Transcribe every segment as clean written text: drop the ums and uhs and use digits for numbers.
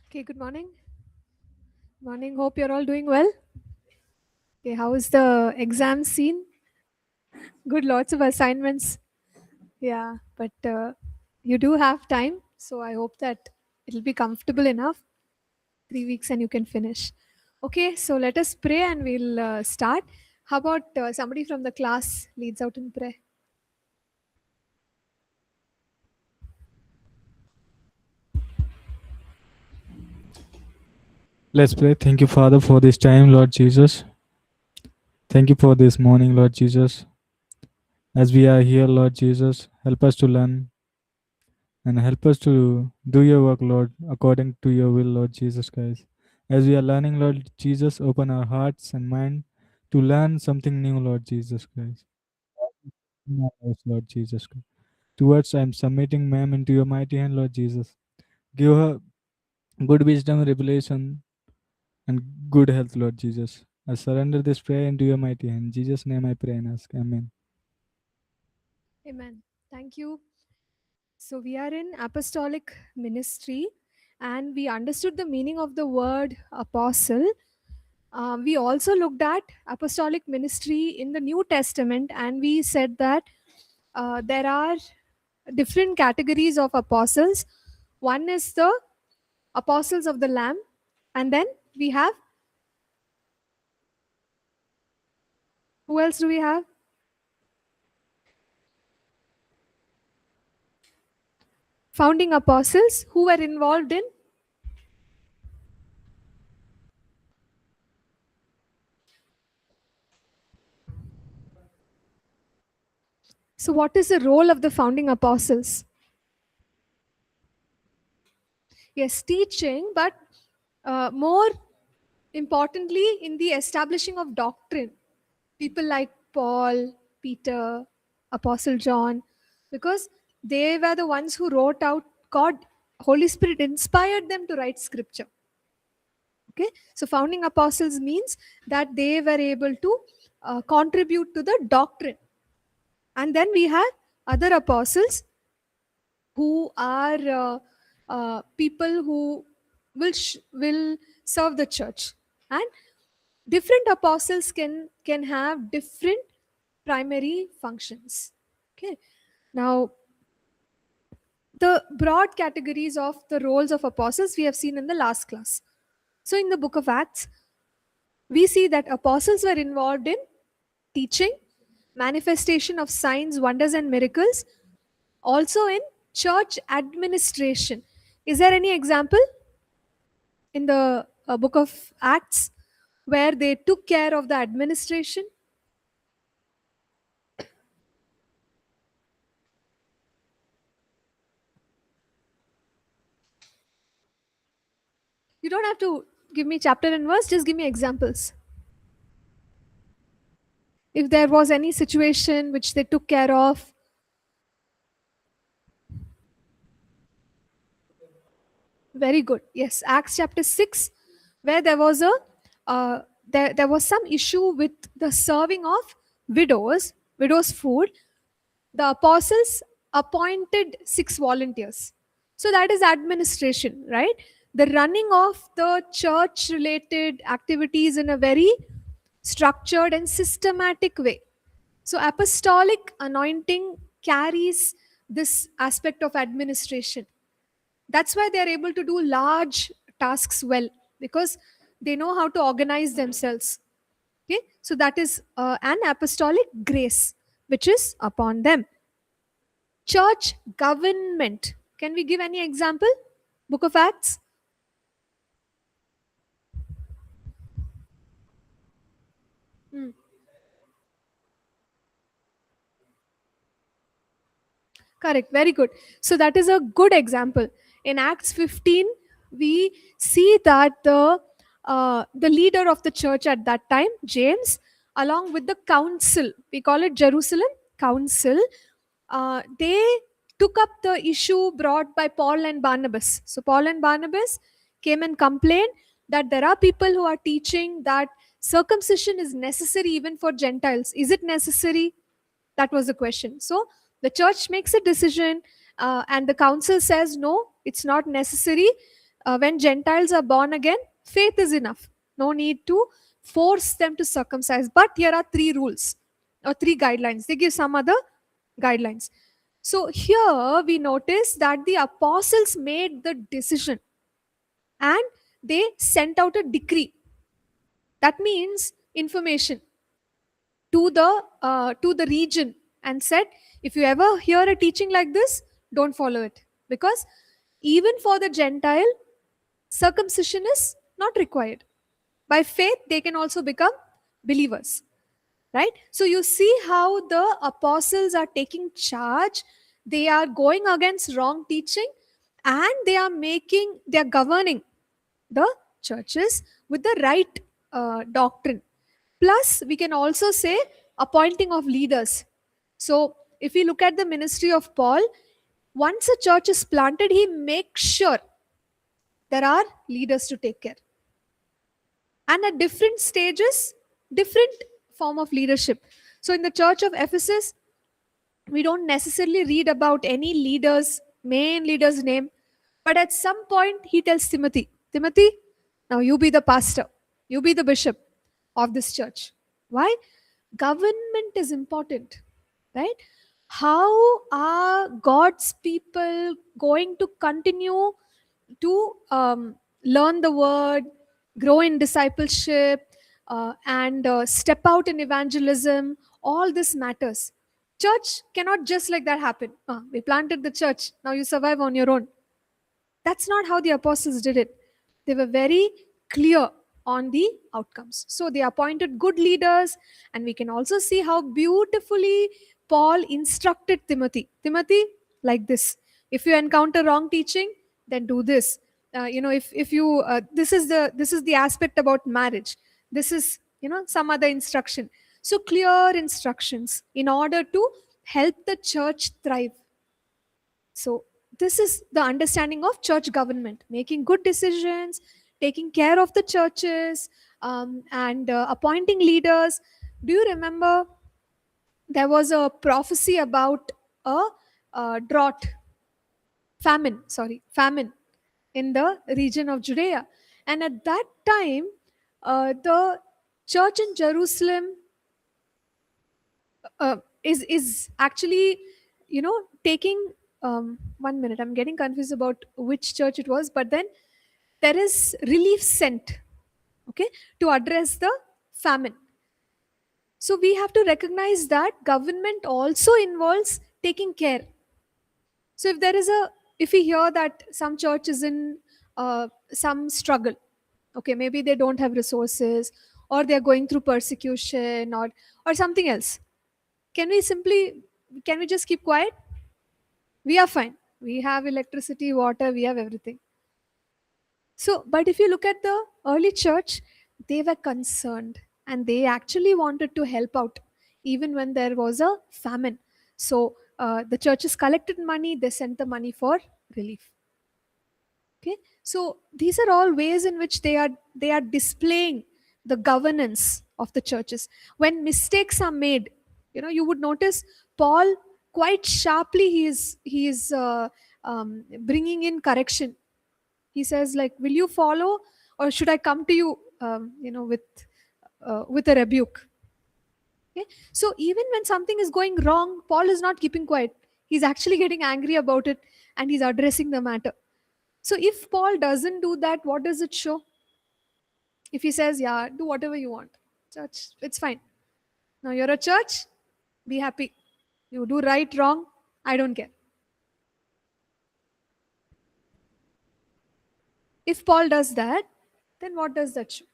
Okay, good morning. Morning. Hope you're all doing well. Okay, how is the exam scene? Good, lots of assignments. Yeah, but you do have time, so I hope that it'll be comfortable enough. 3 weeks and you can finish. Okay, so let us pray and we'll start. How about somebody from the class leads out in prayer? Let's pray. Thank you, Father, for this time, Lord Jesus. Thank you for this morning, Lord Jesus. As we are here, Lord Jesus, help us to learn and help us to do your work, Lord, according to your will, Lord Jesus Christ. As we are learning, Lord Jesus, open our hearts and mind to learn something new, Lord Jesus Christ. In our lives, Lord Jesus Christ. Towards I am submitting ma'am into your mighty hand, Lord Jesus. Give her good wisdom, revelation, and good health, Lord Jesus. I surrender this prayer into your mighty hand. In Jesus' name I pray and ask. Amen. Amen. Thank you. So we are in apostolic ministry and we understood the meaning of the word apostle. We also looked at apostolic ministry in the New Testament, and we said that there are different categories of apostles. One is the apostles of the Lamb, and then we have, who else do we have? Founding apostles who were involved in. So, what is the role of the founding apostles? Yes, teaching, but more importantly, in the establishing of doctrine. People like Paul, Peter, Apostle John, because they were the ones who wrote out. God, Holy Spirit inspired them to write scripture. Okay, so founding apostles means that they were able to contribute to the doctrine. And then we have other apostles who are people who will serve the church, and different apostles can have different primary functions. Okay, now the broad categories of the roles of apostles we have seen in the last class. So in the book of Acts, we see that apostles were involved in teaching, manifestation of signs, wonders, and miracles, also in church administration. Is there any example in the book of Acts where they took care of the administration? You don't have to give me chapter and verse, just give me examples. If there was any situation which they took care of. Very good. Yes, Acts chapter 6, where there was a there was some issue with the serving of widows food. The apostles appointed 6 volunteers. So that is administration, right? The running of the church related activities in a very structured and systematic way. So apostolic anointing carries this aspect of administration. That's why they are able to do large tasks well, because they know how to organize themselves. Okay, so that is an apostolic grace which is upon them. Church government, can we give any example? Book of Acts. Hmm. Correct, very good. So that is a good example. In Acts 15, we see that the leader of the church at that time, James, along with the council, we call it Jerusalem Council, they took up the issue brought by Paul and Barnabas. So Paul and Barnabas came and complained that there are people who are teaching that circumcision is necessary even for Gentiles. Is it necessary? That was the question. So the church makes a decision, and the council says, no, it's not necessary. when Gentiles are born again, faith is enough. No need to force them to circumcise. But here are 3 rules or 3 guidelines. They give some other guidelines. So here we notice that the apostles made the decision and they sent out a decree. That means information to the region and said, if you ever hear a teaching like this, don't follow it, because even for the Gentile, circumcision is not required. By faith, they can also become believers, right? So you see how the apostles are taking charge. They are going against wrong teaching, and they are governing the churches with the right doctrine. Plus, we can also say appointing of leaders. So if we look at the ministry of Paul, once a church is planted, he makes sure there are leaders to take care. And at different stages, different form of leadership. So in the church of Ephesus, we don't necessarily read about any main leader's name, but at some point he tells Timothy, now you be the pastor, you be the bishop of this church. Why? Government is important, right? How are God's people going to continue to learn the word, grow in discipleship, and step out in evangelism? All this matters. Church cannot just like that happen. We planted the church, now you survive on your own. That's not how the apostles did it. They were very clear on the outcomes. So they appointed good leaders, and we can also see how beautifully Paul instructed Timothy. Timothy, like this. If you encounter wrong teaching, then do this. If you this is the aspect about marriage. This is some other instruction. So clear instructions in order to help the church thrive. So, this is the understanding of church government, making good decisions, taking care of the churches, and appointing leaders. Do you remember there was a prophecy about a famine in the region of Judea? And at that time, the church in Jerusalem is actually taking 1 minute, I'm getting confused about which church it was, but then there is relief sent, okay, to address the famine. So we have to recognize that government also involves taking care. So if we hear that some church is in some struggle, okay, maybe they don't have resources, or they're going through persecution, or something else, can we just keep quiet? We are fine. We have electricity, water, we have everything. So, but if you look at the early church, they were concerned and they actually wanted to help out even when there was a famine. So, the churches collected money, they sent the money for relief. Okay, so these are all ways in which they are displaying the governance of the churches. When mistakes are made, you would notice Paul quite sharply he is bringing in correction. He says, like, will you follow, or should I come to you with a rebuke? Okay, so even when something is going wrong, Paul is not keeping quiet. He's actually getting angry about it, and he's addressing the matter. So if Paul doesn't do that, what does it show? If he says, yeah, do whatever you want, church, it's fine. Now you're a church, be happy. You do right, wrong, I don't care. If Paul does that, then what does that show?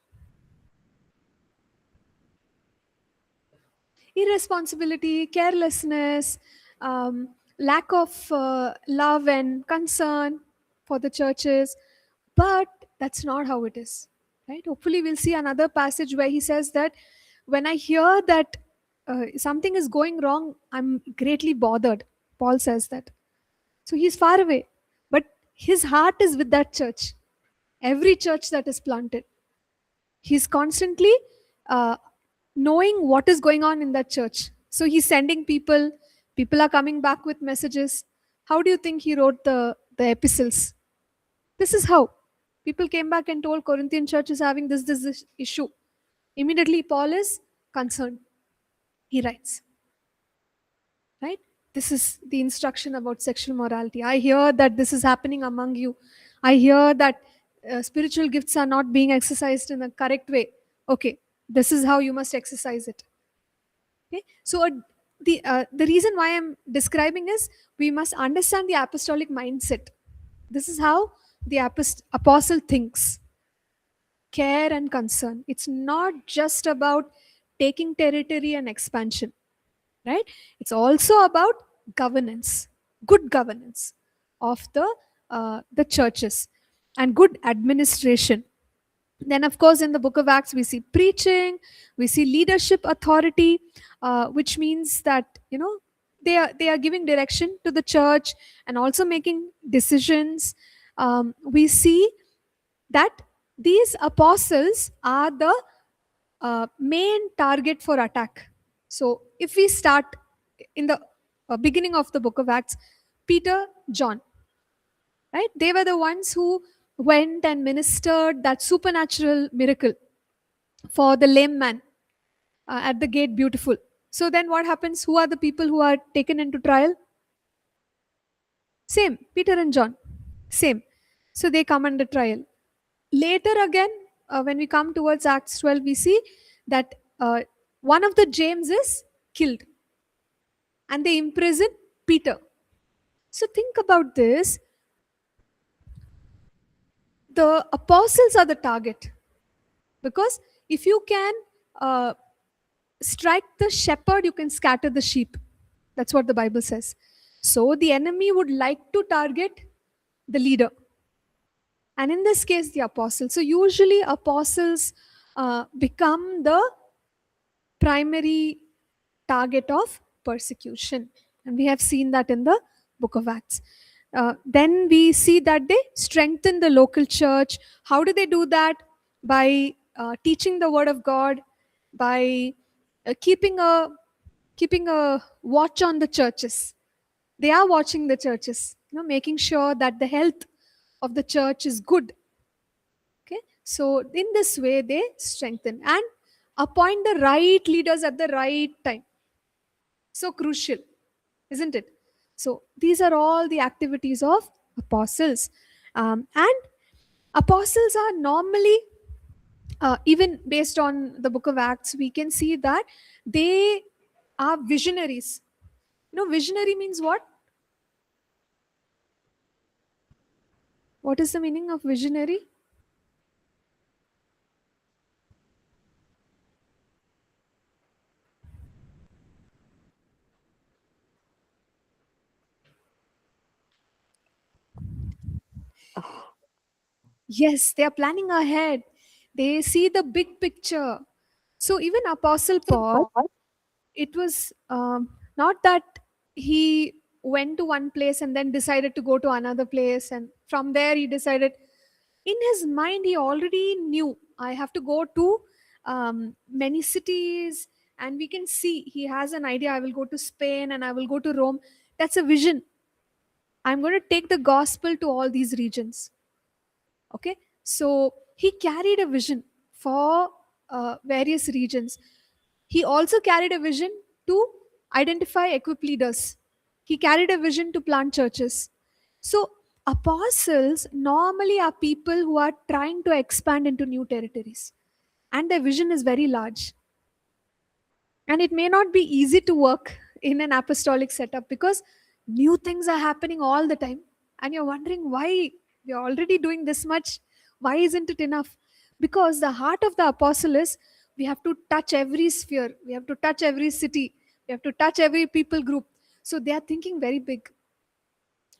Irresponsibility, carelessness, lack of love and concern for the churches. But that's not how it is, right? Hopefully, we'll see another passage where he says that when I hear that something is going wrong, I'm greatly bothered. Paul says that. So he's far away, but his heart is with that church, every church that is planted. He's constantly uh, knowing what is going on in that church. So he's sending people are coming back with messages. How do you think he wrote the epistles? This is how. People came back and told Corinthian church is having this issue. Immediately Paul is concerned. He writes, right? This is the instruction about sexual morality. I hear that this is happening among you. I hear that spiritual gifts are not being exercised in a correct way. Okay, this is how you must exercise it. Okay, so the reason why I'm describing is we must understand the apostolic mindset. This is how the apostle thinks. Care and concern. It's not just about taking territory and expansion, right? It's also about governance, good governance of the churches, and good administration. Then of course in the book of Acts we see preaching, we see leadership authority, which means that they are giving direction to the church and also making decisions. We see that these apostles are the main target for attack. So if we start in the beginning of the book of Acts, Peter, John, right? They were the ones who went and ministered that supernatural miracle for the lame man at the gate, beautiful. So then what happens? Who are the people who are taken into trial? Same, Peter and John. Same. So they come under trial. Later again, when we come towards Acts 12, we see that one of the James is killed and they imprison Peter. So think about this. The apostles are the target, because if you can strike the shepherd, you can scatter the sheep. That's what the Bible says. So the enemy would like to target the leader, and in this case the apostle. So usually apostles become the primary target of persecution, and we have seen that in the book of Acts. Then we see that they strengthen the local church. How do they do that? By teaching the word of God, by keeping a watch on the churches. They are watching the churches, making sure that the health of the church is good. Okay, so in this way they strengthen and appoint the right leaders at the right time. So crucial, isn't it? So these are all the activities of apostles. And apostles are normally, even based on the book of Acts, we can see that they are visionaries. Visionary means what? What is the meaning of visionary? Yes, they are planning ahead. They see the big picture. So even Apostle Paul, it was not that he went to one place and then decided to go to another place, and from there he decided. In his mind, he already knew, I have to go to many cities, and we can see he has an idea. I will go to Spain and I will go to Rome. That's a vision. I'm going to take the gospel to all these regions. Okay, so he carried a vision for various regions. He also carried a vision to identify, equip leaders. He carried a vision to plant churches. So apostles normally are people who are trying to expand into new territories, and their vision is very large. And it may not be easy to work in an apostolic setup, because new things are happening all the time, and you're wondering why we're already doing this much. Why isn't it enough? Because the heart of the apostle is, we have to touch every sphere, we have to touch every city, we have to touch every people group. So they are thinking very big.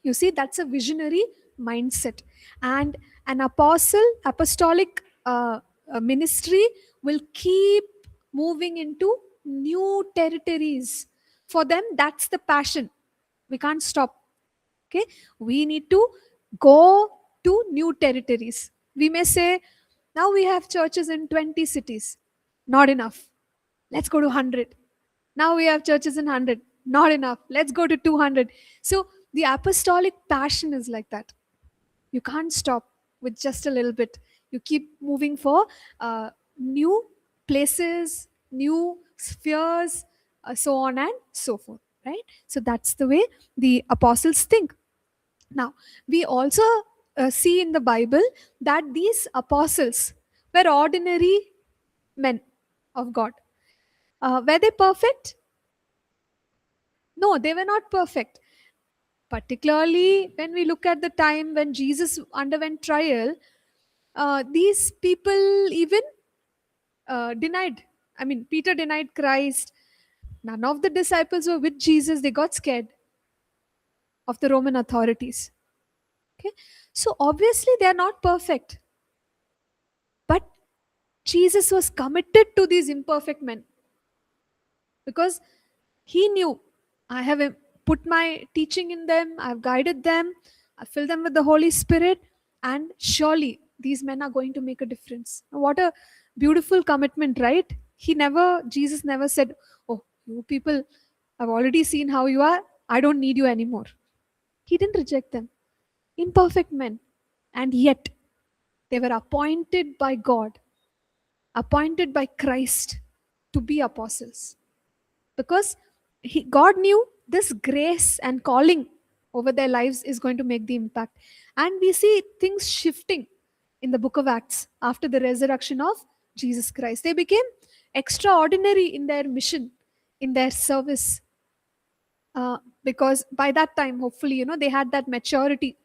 You see, that's a visionary mindset. And an apostolic ministry will keep moving into new territories. For them, that's the passion. We can't stop. Okay, we need to go to new territories. We may say, now we have churches in 20 cities. Not enough. Let's go to 100. Now we have churches in 100. Not enough. Let's go to 200. So the apostolic passion is like that. You can't stop. with just a little bit. You keep moving for new places, new spheres, so on and so forth, right? So that's the way the apostles think. Now, we also see in the Bible that these apostles were ordinary men of God. Were they perfect? No, they were not perfect. Particularly when we look at the time when Jesus underwent trial, these people even denied. I mean, Peter denied Christ. None of the disciples were with Jesus. They got scared of the Roman authorities. Okay, so obviously they are not perfect, but Jesus was committed to these imperfect men because he knew, I have put my teaching in them, I've guided them, I filled them with the Holy Spirit, and surely these men are going to make a difference. What a beautiful commitment, right? Jesus never said, "Oh, you people, I've already seen how you are, I don't need you anymore." He didn't reject them. Imperfect men. And yet, they were appointed by God, appointed by Christ to be apostles. Because God knew this grace and calling over their lives is going to make the impact. And we see things shifting in the book of Acts after the resurrection of Jesus Christ. They became extraordinary in their mission, in their service. Because by that time, hopefully, they had that maturity,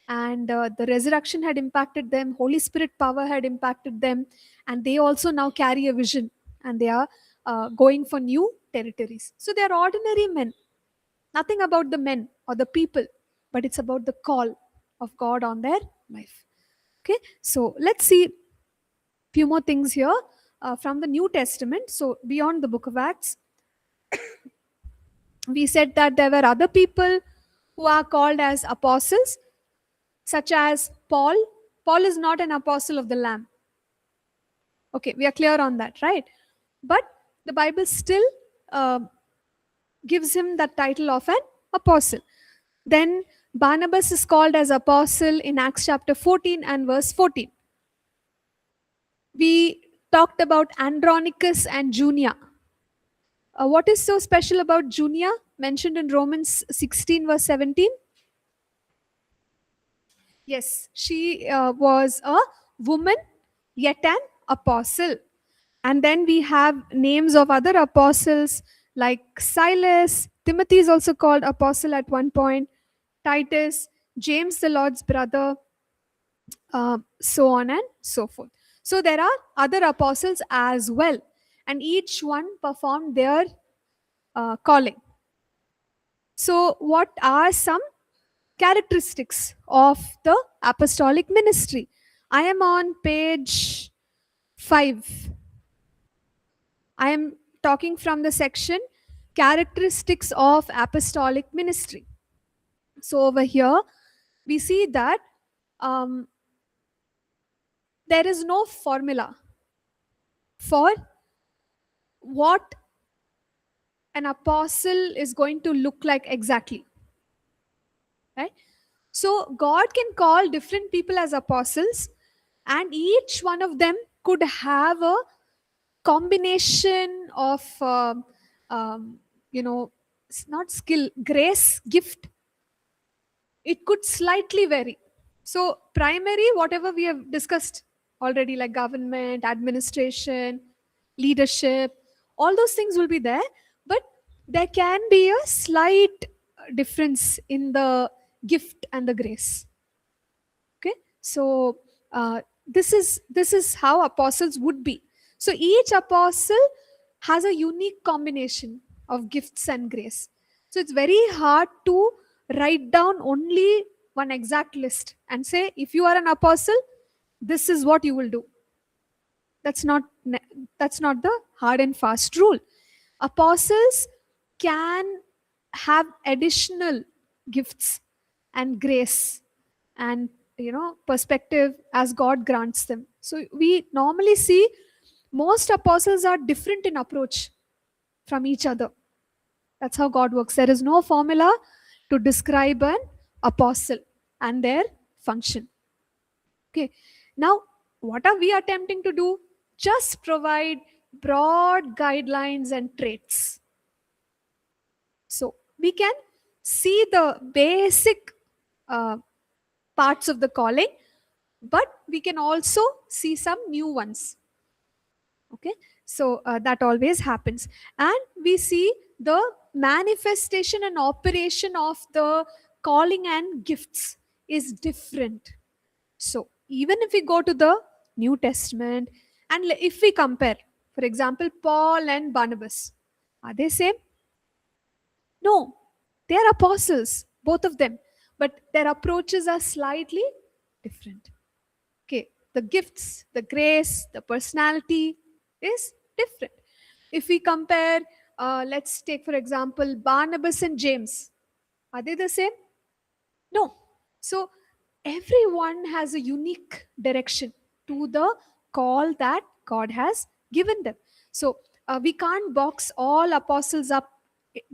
and the resurrection had impacted them, Holy Spirit power had impacted them, and they also now carry a vision, and they are going for new territories. So they are ordinary men. Nothing about the men or the people, but it's about the call of God on their life. Okay, so let's see few more things here from the New Testament. So beyond the book of Acts, we said that there were other people who are called as apostles, such as Paul. Paul is not an apostle of the Lamb. Okay, we are clear on that, right? But the Bible still gives him that title of an apostle. Then Barnabas is called as apostle in Acts chapter 14 and verse 14. We talked about Andronicus and Junia. What is so special about Junia mentioned in Romans 16 verse 17? Yes, she was a woman, yet an apostle. And then we have names of other apostles like Silas. Timothy is also called apostle at one point. Titus, James, the Lord's brother, so on and so forth. So there are other apostles as well, and each one performed their calling. So, what are some characteristics of the apostolic ministry? I am on page 5. I am talking from the section characteristics of apostolic ministry. So, over here, we see that there is no formula for what an apostle is going to look like exactly, right? So God can call different people as apostles, and each one of them could have a combination of not skill, grace, gift. It could slightly vary. So primary, whatever we have discussed already, like government, administration, leadership, all those things will be there, but there can be a slight difference in the gift and the grace. Okay, so this is how apostles would be. So each apostle has a unique combination of gifts and grace. So it's very hard to write down only one exact list and say, if you are an apostle, this is what you will do. That's not the hard and fast rule. Apostles can have additional gifts and grace and perspective as God grants them. So we normally see most apostles are different in approach from each other. That's how God works. There is no formula to describe an apostle and their function. Okay. Now, what are we attempting to do? Just provide broad guidelines and traits. So we can see the basic uh, parts of the calling, but we can also see some new ones. Okay. So that always happens. And we see the manifestation and operation of the calling and gifts is different. So even if we go to the New Testament and if we compare, for example, Paul and Barnabas, are they same? No, they are apostles, both of them, but their approaches are slightly different. Okay, the gifts, the grace, the personality is different. If we compare, let's take for example Barnabas and James, are they the same? No. So everyone has a unique direction to the call that God has given them. So we can't box all apostles up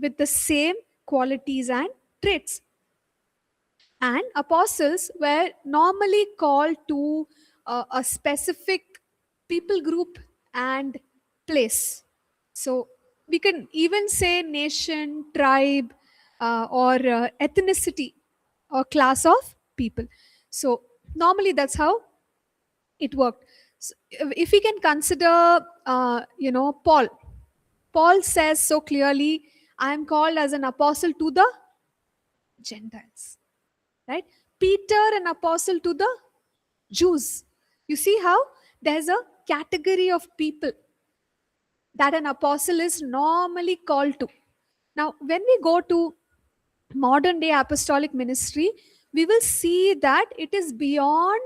with the same qualities and traits. And apostles were normally called to a specific people group and place. So we can even say nation, tribe, or ethnicity or class of people. So normally that's how it worked. So if we can consider, Paul. Paul says so clearly, I am called as an apostle to the Gentiles, right? Peter, an apostle to the Jews. You see how there's a category of people that an apostle is normally called to. Now, when we go to modern day apostolic ministry, we will see that it is beyond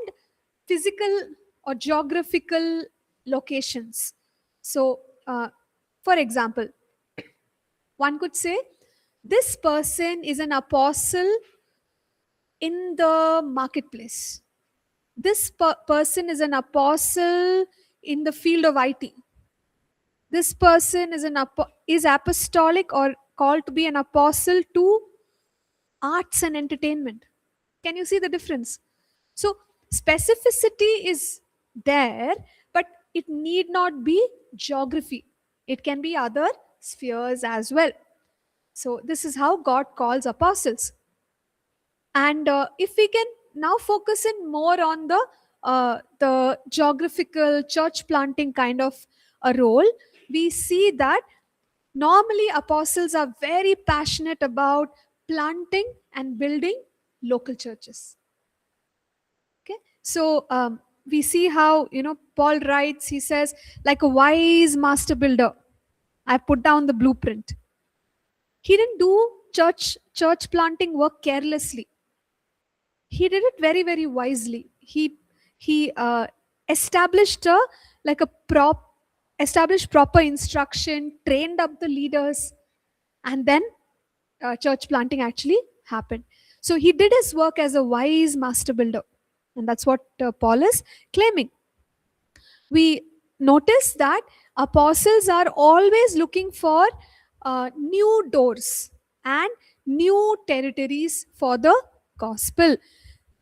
physical or geographical locations. So, for example, one could say this person is an apostle in the marketplace. This person is an apostle in the field of IT. This person is is apostolic or called to be an apostle to arts and entertainment. Can you see the difference? So specificity is there, but it need not be geography. It can be other spheres as well. So this is how God calls apostles. And if we can now focus in more on the geographical church planting kind of a role, we see that normally apostles are very passionate about planting and building local churches. Okay, so we see how Paul writes. He says, like a wise master builder, I put down the blueprint. He didn't do church planting work carelessly. He did it very very wisely. He established a like a prop established proper instruction, trained up the leaders, and then church planting actually happened. So he did his work as a wise master builder, and that's what Paul is claiming. We notice that apostles are always looking for new doors and new territories for the gospel.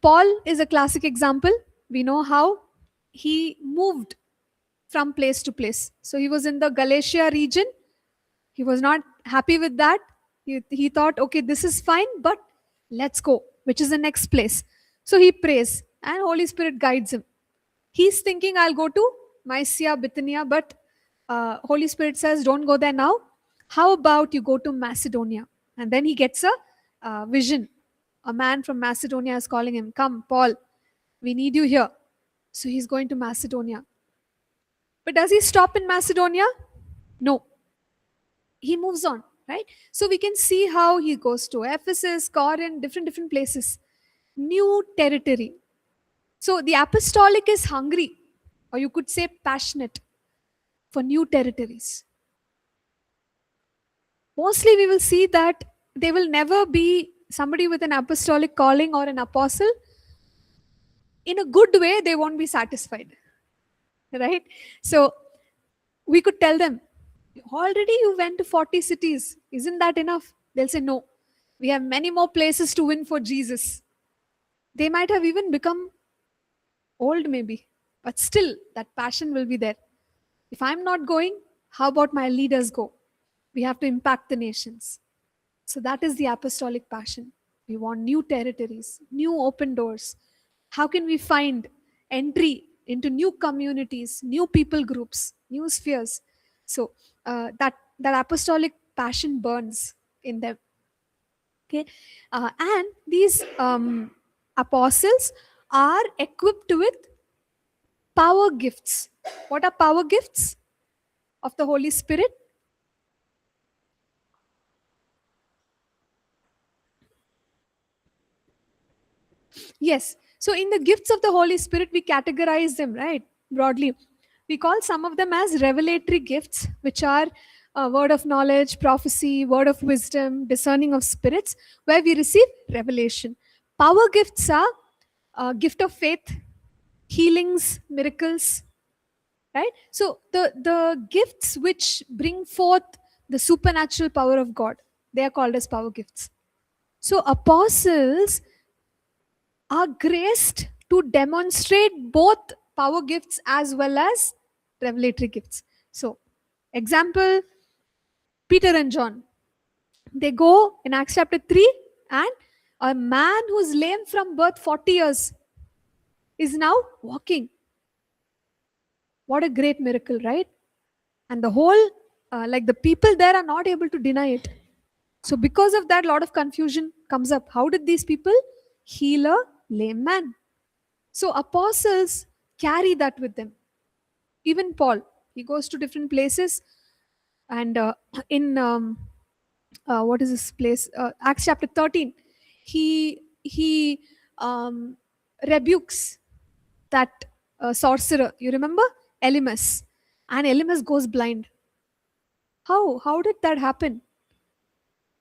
Paul is a classic example. We know how he moved from place to place. So he was in the Galatia region. He was not happy with that. He thought, okay, this is fine, but let's go, which is the next place. So he prays, and Holy Spirit guides him. He's thinking, I'll go to Mysia, Bithynia, but Holy Spirit says, don't go there now. How about you go to Macedonia? And then he gets a vision. A man from Macedonia is calling him, come, Paul, we need you here. So he's going to Macedonia. But does he stop in Macedonia? No. He moves on, right? So we can see how he goes to Ephesus, Corinth, different places. New territory. So the apostolic is hungry, or you could say passionate, for new territories. Mostly we will see that they will never be somebody with an apostolic calling or an apostle. In a good way, they won't be satisfied. Right? So we could tell them, already you went to 40 cities. Isn't that enough? They'll say, no. We have many more places to win for Jesus. They might have even become old maybe, but still that passion will be there. If I'm not going, how about my leaders go? We have to impact the nations. So that is the apostolic passion. We want new territories, new open doors. How can we find entry into new communities, new people groups, new spheres? So that apostolic passion burns in them. Okay, and these apostles are equipped with power gifts. What are power gifts of the Holy Spirit? Yes. So in the gifts of the Holy Spirit, we categorize them, right? Broadly. We call some of them as revelatory gifts, which are word of knowledge, prophecy, word of wisdom, discerning of spirits, where we receive revelation. Power gifts are gift of faith, healings, miracles, right? So the gifts which bring forth the supernatural power of God, they are called as power gifts. So apostles are graced to demonstrate both power gifts as well as revelatory gifts. So, example, Peter and John. They go in Acts chapter 3, and a man who's lame from birth 40 years is now walking. What a great miracle, right? And the whole, like the people there are not able to deny it. So, because of that, a lot of confusion comes up. How did these people heal a lame man? So, apostles carry that with them. Even Paul, he goes to different places, and in what is this place? Acts chapter 13, he rebukes that sorcerer. You remember Elymas, and Elymas goes blind. How did that happen?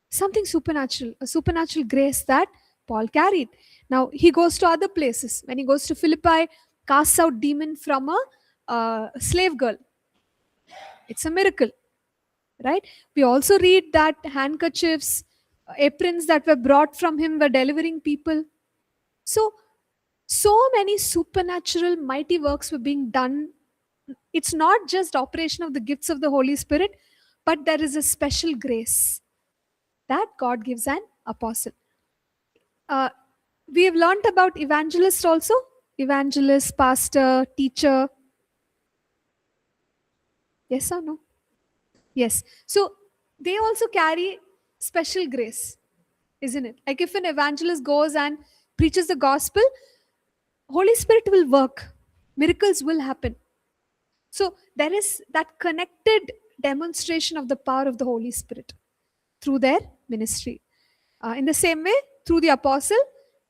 Something supernatural, a supernatural grace that Paul carried. Now he goes to other places. When he goes to Philippi, casts out demon from a slave girl. It's a miracle, right? We also read that handkerchiefs, aprons that were brought from him were delivering people. So many supernatural mighty works were being done. It's not just operation of the gifts of the Holy Spirit, but there is a special grace that God gives an apostle. uh, we have learned about evangelist also. Evangelist, pastor, teacher. Yes or no? Yes. So they also carry special grace, isn't it? Like if an evangelist goes and preaches the gospel, Holy Spirit will work, miracles will happen. So there is that connected demonstration of the power of the Holy Spirit through their ministry. In the same way, through the apostle,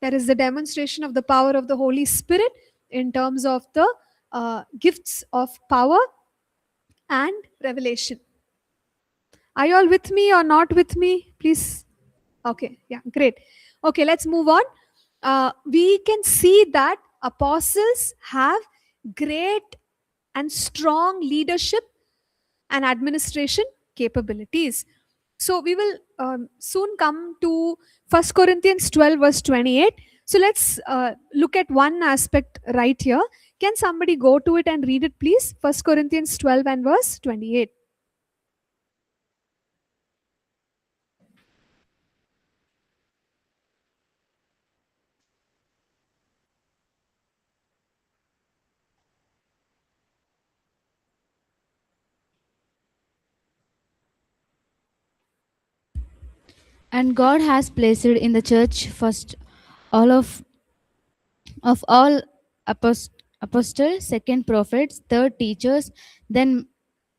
there is the demonstration of the power of the Holy Spirit in terms of the gifts of power and revelation. Are you all with me or not with me? Please. Okay, yeah, great. Okay, let's move on. We can see that apostles have great and strong leadership and administration capabilities. So we will soon come to 1 Corinthians 12 verse 28. So let's look at one aspect right here. Can somebody go to it and read it, please? 1 Corinthians 12 and verse 28. And God has placed in the church first all of all apostles, second prophets, third teachers, then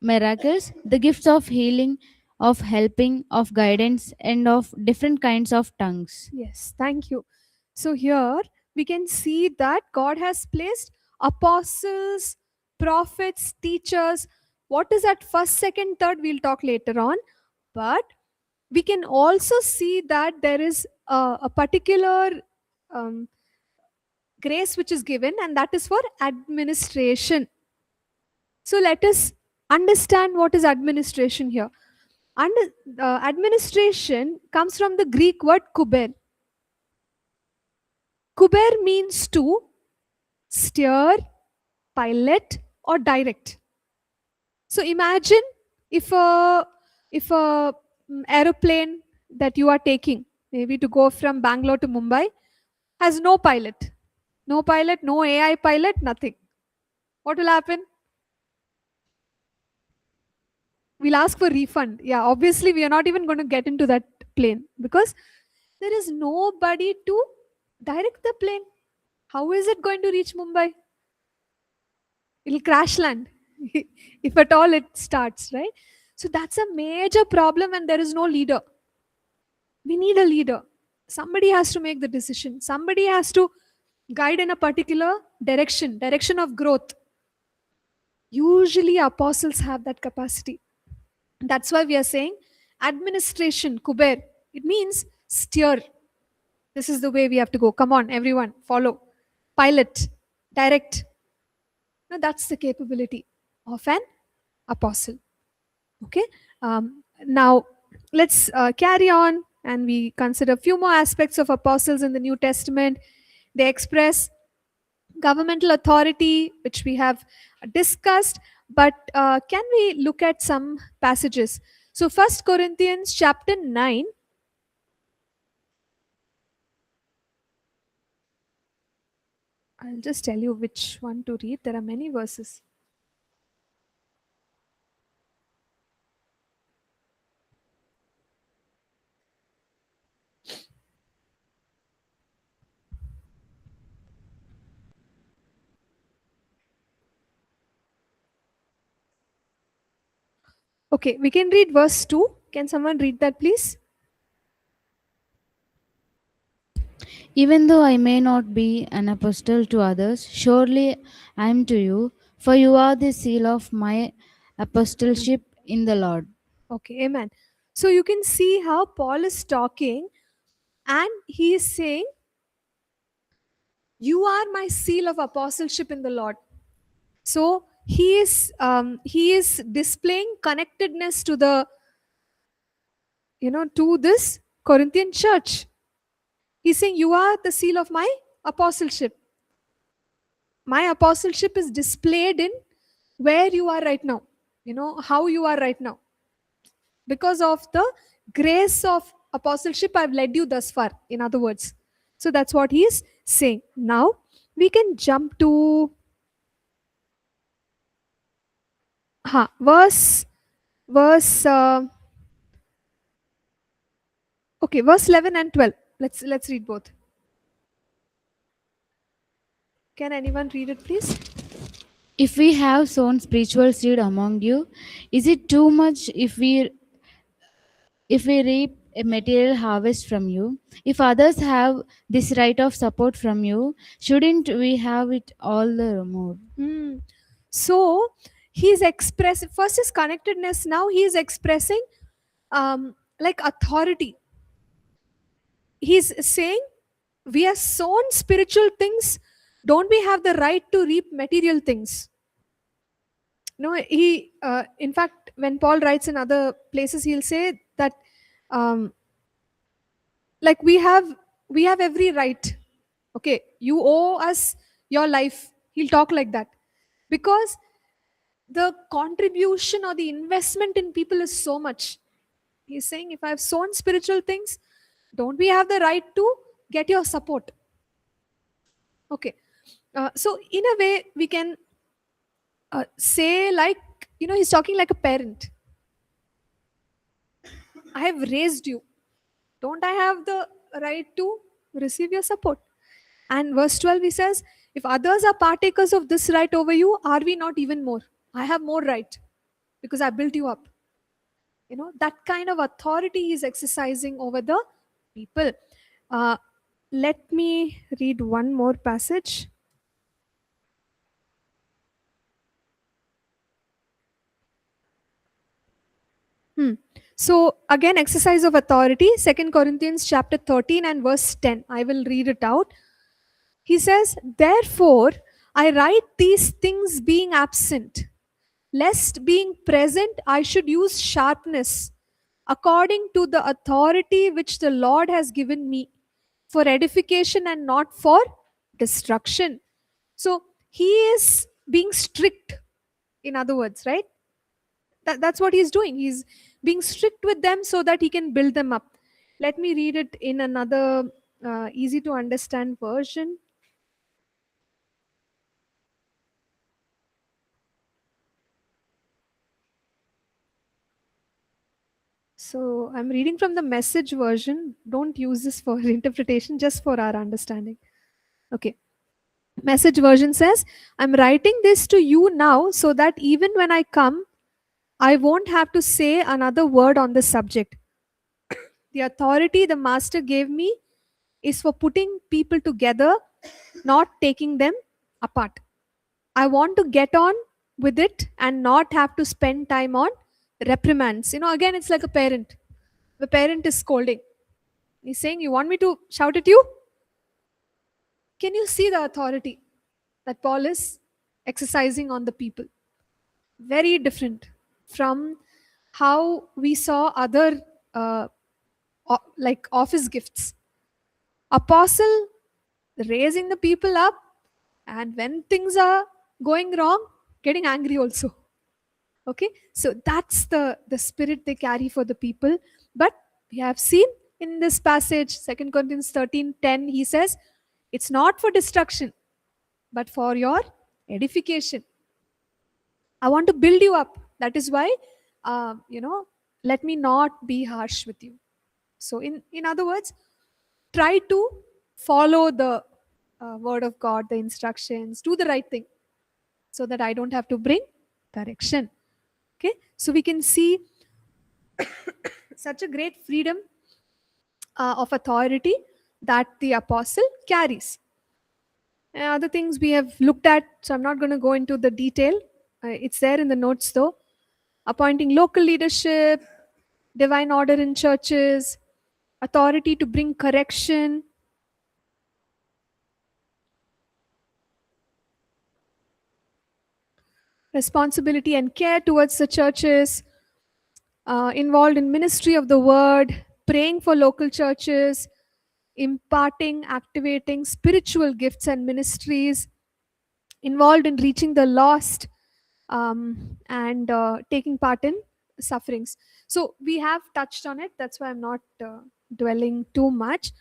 miracles, the gifts of healing, of helping, of guidance, and of different kinds of tongues. Yes, thank you. So here we can see that God has placed apostles, prophets, teachers. What is that first, second, third? We'll talk later on. But we can also see that there is a particular um, grace which is given, and that is for administration. So let us understand what is administration here. Administration comes from the Greek word kuber. Kuber means to steer, pilot, or direct. So imagine if a aeroplane that you are taking, maybe to go from Bangalore to Mumbai, has no pilot. No pilot, no AI pilot, nothing. What will happen? We'll ask for refund. Yeah, obviously we are not even going to get into that plane because there is nobody to direct the plane. How is it going to reach Mumbai? It'll crash land if at all it starts, right? So that's a major problem, and there is no leader. We need a leader. Somebody has to make the decision. Somebody has to guide in a particular direction of growth. Usually apostles have that capacity. That's why we are saying administration, Kuber. It means steer. This is the way we have to go. Come on, everyone, follow. Pilot, direct. Now that's the capability of an apostle. Okay. Now let's carry on, and we consider a few more aspects of apostles in the New Testament. They express governmental authority, which we have discussed, but can we look at some passages? So First Corinthians chapter 9. I'll just tell you which one to read. There are many verses. Okay, we can read verse 2. Can someone read that, please? Even though I may not be an apostle to others, surely I am to you, for you are the seal of my apostleship in the Lord. Okay, amen. So you can see how Paul is talking, and he is saying, you are my seal of apostleship in the Lord. So he is displaying connectedness to the, to this Corinthian church. He's saying, you are the seal of my apostleship. My apostleship is displayed in where you are right now, how you are right now. Because of the grace of apostleship, I've led you thus far, in other words. So that's what he is saying. Now we can jump to verse okay, verse 11 and 12. Let's read both. Can anyone read it, please? If we have sown spiritual seed among you, is it too much if we reap a material harvest from you? If others have this right of support from you, shouldn't we have it all the more? So he's expressing first his connectedness. Now he is expressing like authority. He's saying, we are sown spiritual things. Don't we have the right to reap material things? No, he in fact, when Paul writes in other places, he'll say that like we have every right. Okay, you owe us your life. He'll talk like that because the contribution or the investment in people is so much. He's saying, if I've sown spiritual things, don't we have the right to get your support? Okay. So in a way, we can say, like, he's talking like a parent. I have raised you. Don't I have the right to receive your support? And verse 12, he says, if others are partakers of this right over you, are we not even more? I have more right because I built you up. That kind of authority he's exercising over the people. Let me read one more passage. So again, exercise of authority, 2 Corinthians chapter 13 and verse 10. I will read it out. He says, therefore, I write these things being absent, lest being present I should use sharpness, according to the authority which the Lord has given me, for edification and not for destruction. So he is being strict, in other words, right? That's what he's doing. He's being strict with them so that he can build them up. Let me read it in another easy to understand version. So I'm reading from the Message version. Don't use this for interpretation, just for our understanding. Okay. Message version says, I'm writing this to you now so that even when I come, I won't have to say another word on this subject. The authority the master gave me is for putting people together, not taking them apart. I want to get on with it and not have to spend time on reprimands. Again, it's like a parent. The parent is scolding. He's saying, you want me to shout at you? Can you see the authority that Paul is exercising on the people? Very different from how we saw other like office gifts. Apostle raising the people up, and when things are going wrong, getting angry also. Okay, so that's the spirit they carry for the people. But we have seen in this passage, 2 Corinthians 13:10, he says, it's not for destruction, but for your edification. I want to build you up. That is why, let me not be harsh with you. So, in other words, try to follow the word of God, the instructions, do the right thing, so that I don't have to bring correction. Okay, so we can see such a great freedom of authority that the apostle carries. And other things we have looked at, so I'm not going to go into the detail. It's there in the notes though. Appointing local leadership, divine order in churches, authority to bring correction, responsibility and care towards the churches, involved in ministry of the word, praying for local churches, imparting, activating spiritual gifts and ministries, involved in reaching the lost, and taking part in sufferings. So we have touched on it. That's why I'm not dwelling too much.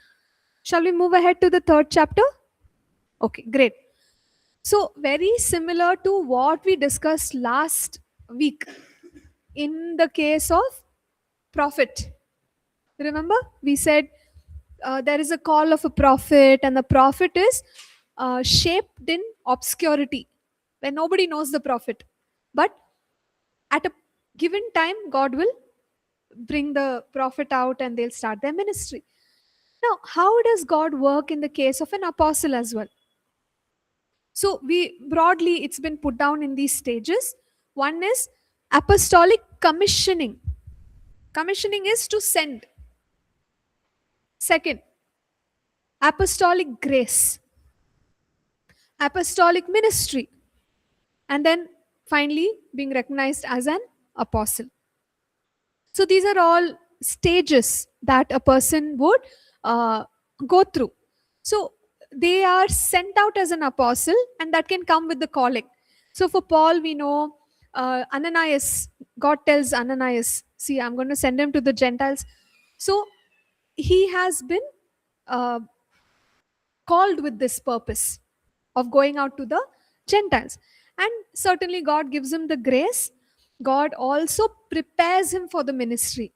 Shall we move ahead to the third chapter? Okay, great. So very similar to what we discussed last week in the case of prophet. Remember, we said there is a call of a prophet, and the prophet is shaped in obscurity, where nobody knows the prophet. But at a given time, God will bring the prophet out and they'll start their ministry. Now, how does God work in the case of an apostle as well? So, broadly, it's been put down in these stages. One is apostolic commissioning. Commissioning is to send. Second, apostolic grace, apostolic ministry, and then finally being recognized as an apostle. So these are all stages that a person would go through. So they are sent out as an apostle, and that can come with the calling. So for Paul, we know Ananias, God tells Ananias, see, I'm going to send him to the Gentiles. So he has been called with this purpose of going out to the Gentiles. And certainly God gives him the grace. God also prepares him for the ministry.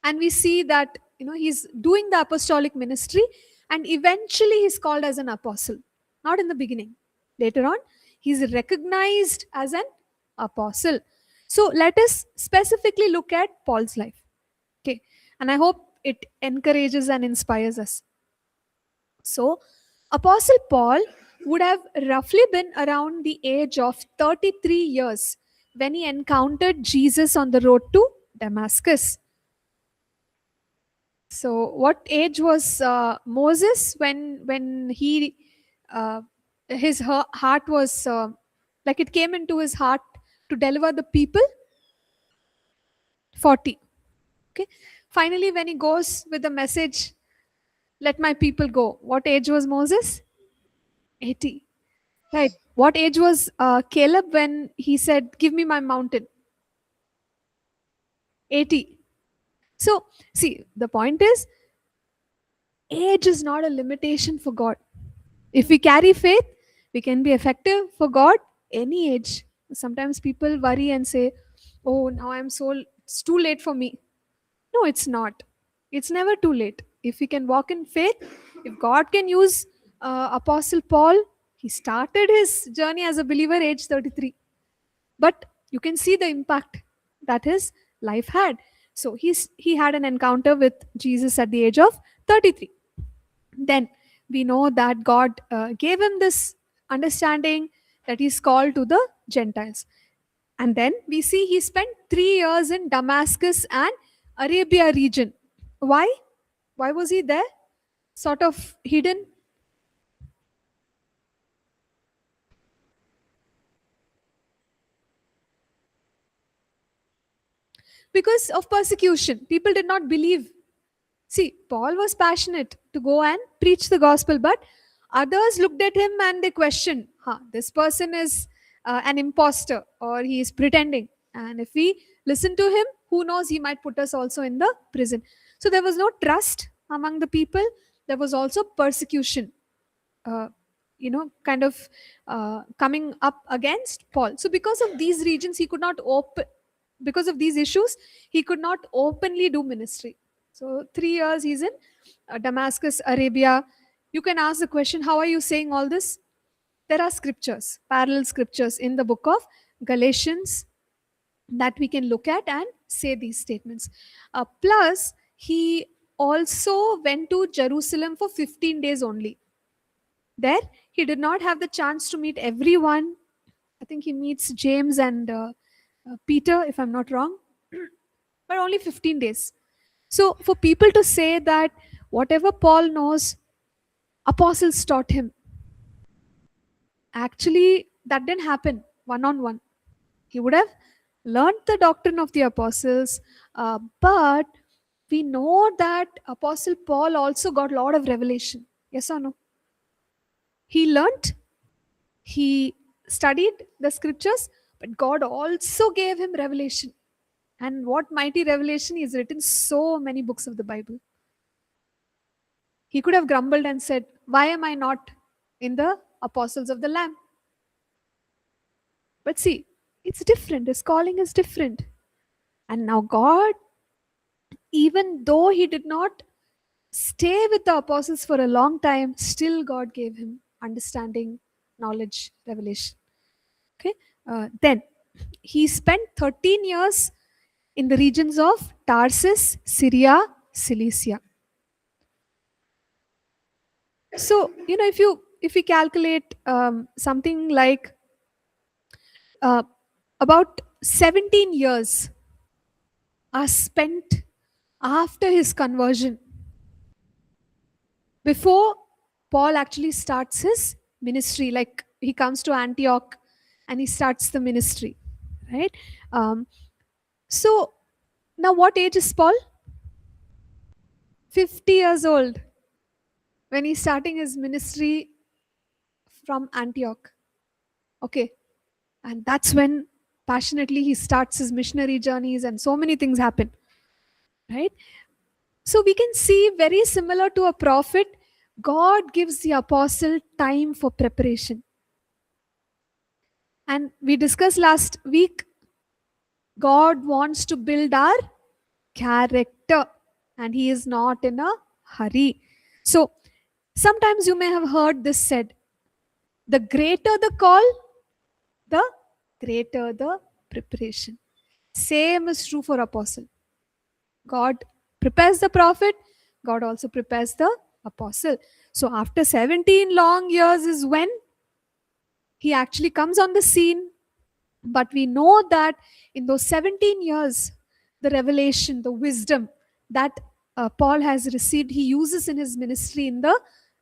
And we see that he's doing the apostolic ministry, and eventually he's called as an apostle. Not in the beginning. Later on, he's recognized as an apostle. So let us specifically look at Paul's life. Okay. And I hope it encourages and inspires us. So, Apostle Paul would have roughly been around the age of 33 years when he encountered Jesus on the road to Damascus. So, what age was Moses when he his heart was like it came into his heart to deliver the people? 40. Okay. Finally, when he goes with the message, let my people go. What age was Moses? 80. Right. What age was Caleb when he said, "Give me my mountain"? 80. So, see, the point is, age is not a limitation for God. If we carry faith, we can be effective for God any age. Sometimes people worry and say, "Oh, now it's too late for me." No, it's not. It's never too late. If we can walk in faith, if God can use Apostle Paul, he started his journey as a believer age 33. But you can see the impact that his life had. So he had an encounter with Jesus at the age of 33. Then we know that God gave him this understanding that he's called to the Gentiles. And then we see he spent 3 years in Damascus and Arabia region. Why? Why was he there? Sort of hidden. Because of persecution. People did not believe. See, Paul was passionate to go and preach the gospel, but others looked at him and they questioned, this person is an imposter or he is pretending. And if we listen to him, who knows, he might put us also in the prison. So there was no trust among the people. There was also persecution, kind of coming up against Paul. So because of these regions, he could not open, because of these issues, he could not openly do ministry. So 3 years he's in Damascus, Arabia. You can ask the question, how are you saying all this? There are scriptures, parallel scriptures in the book of Galatians that we can look at and say these statements. Plus, he also went to Jerusalem for 15 days only. There, he did not have the chance to meet everyone. I think he meets James and Peter, if I'm not wrong, but only 15 days. So, for people to say that whatever Paul knows, apostles taught him, actually, that didn't happen one on one. He would have learned the doctrine of the apostles, but we know that Apostle Paul also got a lot of revelation. Yes or no? He learned, he studied the scriptures, but God also gave him revelation. And what mighty revelation! He's written so many books of the Bible. He could have grumbled and said, "Why am I not in the apostles of the Lamb?" But see, it's different. His calling is different. And now God, even though he did not stay with the apostles for a long time, still God gave him understanding, knowledge, revelation. Okay. Then he spent 13 years in the regions of Tarsus, Syria, Cilicia. So, if we calculate something like about 17 years are spent after his conversion, before Paul actually starts his ministry, like he comes to Antioch and he starts the ministry, right? So now what age is Paul? 50 years old when he's starting his ministry from Antioch. Okay. And that's when passionately he starts his missionary journeys and so many things happen, right? So we can see, very similar to a prophet, God gives the apostle time for preparation. And we discussed last week, God wants to build our character and he is not in a hurry. So sometimes you may have heard this said, the greater the call, the greater the preparation. Same is true for apostle. God prepares the prophet, God also prepares the apostle. So after 17 long years is when he actually comes on the scene. But we know that in those 17 years, the revelation, the wisdom that Paul has received, he uses in his ministry in the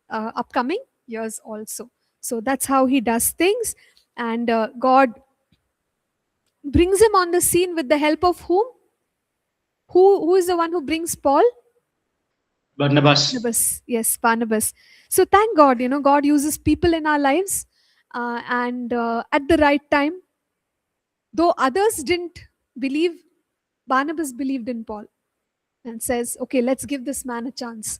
upcoming years also. So that's how he does things. And God brings him on the scene with the help of whom? Who is the one who brings Paul? Barnabas. Barnabas. Yes, Barnabas. So thank God, God uses people in our lives. and at the right time, though others didn't believe, Barnabas believed in Paul and says, okay, let's give this man a chance.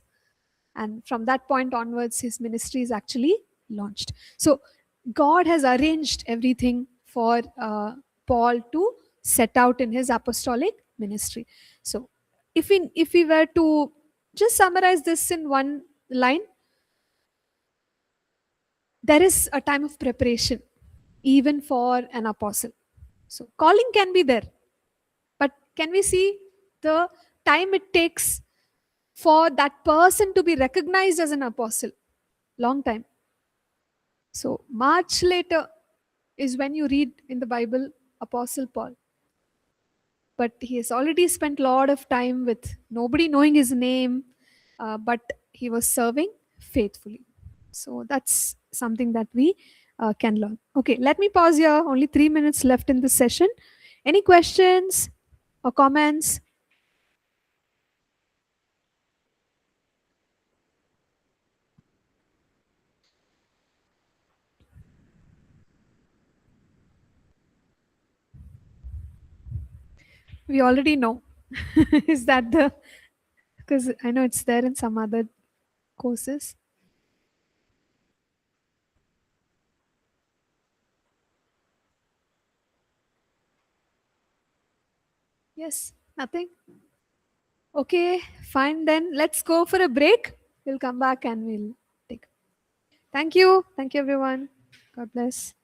And from that point onwards, his ministry is actually launched. So God has arranged everything for Paul to set out in his apostolic ministry. So if we were to just summarize this in one line, there is a time of preparation even for an apostle. So calling can be there, but can we see the time it takes for that person to be recognized as an apostle? Long time. So much later is when you read in the Bible Apostle Paul. But he has already spent a lot of time with nobody knowing his name, but he was serving faithfully. So that's something that we can learn. Okay, let me pause here. Only 3 minutes left in this session. Any questions or comments? We already know. Is that the, because I know it's there in some other courses. Yes, nothing. Okay, fine then. Let's go for a break. We'll come back and we'll take. Thank you. Thank you, everyone. God bless.